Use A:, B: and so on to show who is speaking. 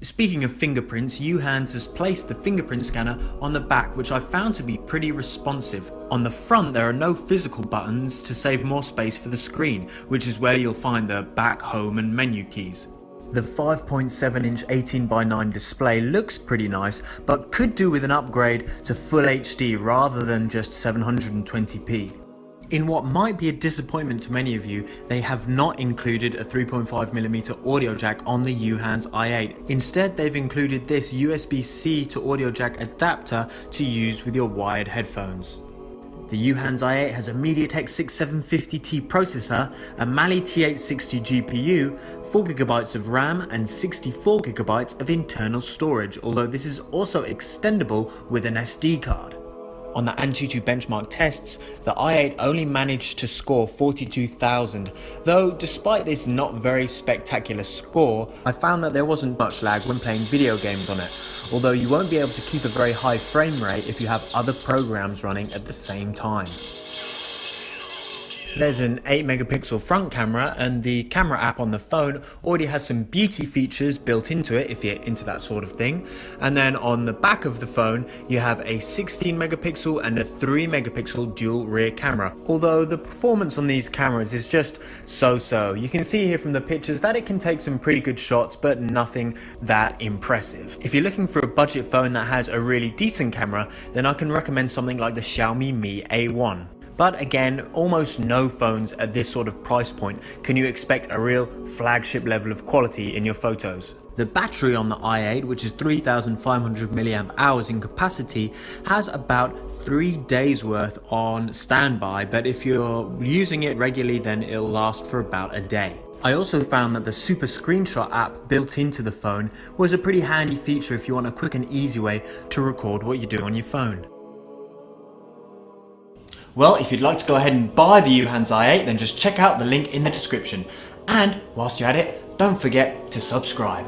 A: Speaking of fingerprints, UHANS has placed the fingerprint scanner on the back, which I found to be pretty responsive. On the front there are no physical buttons to save more space for the screen, which is where you'll find the back, home and menu keys. The 5.7-inch 18:9 display looks pretty nice, but could do with an upgrade to Full HD rather than just 720p. In what might be a disappointment to many of you, they have not included a 3.5mm audio jack on the UHANS i8. Instead, they've included this USB-C to audio jack adapter to use with your wired headphones. The UHANS i8 has a MediaTek 6750T processor, a Mali T860 GPU, 4GB of RAM and 64GB of internal storage, although this is also extendable with an SD card. On the Antutu benchmark tests, the i8 only managed to score 42,000, though despite this not very spectacular score, I found that there wasn't much lag when playing video games on it, although you won't be able to keep a very high frame rate if you have other programs running at the same time. There's an 8MP front camera, and the camera app on the phone already has some beauty features built into it if you're into that sort of thing. And then on the back of the phone you have a 16MP and a 3MP dual rear camera, although the performance on these cameras is just so-so. You can see here from the pictures that it can take some pretty good shots, but nothing that impressive. If you're looking for a budget phone that has a really decent camera, then I can recommend something like the Xiaomi Mi A1. But again, almost no phones at this sort of price point can you expect a real flagship level of quality in your photos. The battery on the i8, which is 3,500 mAh in capacity, has about 3 days worth on standby, but if you're using it regularly then it'll last for about a day. I also found that the Super Screenshot app built into the phone was a pretty handy feature if you want a quick and easy way to record what you do on your phone. Well, if you'd like to go ahead and buy the UHANS i8, then just check out the link in the description. And whilst you're at it, don't forget to subscribe.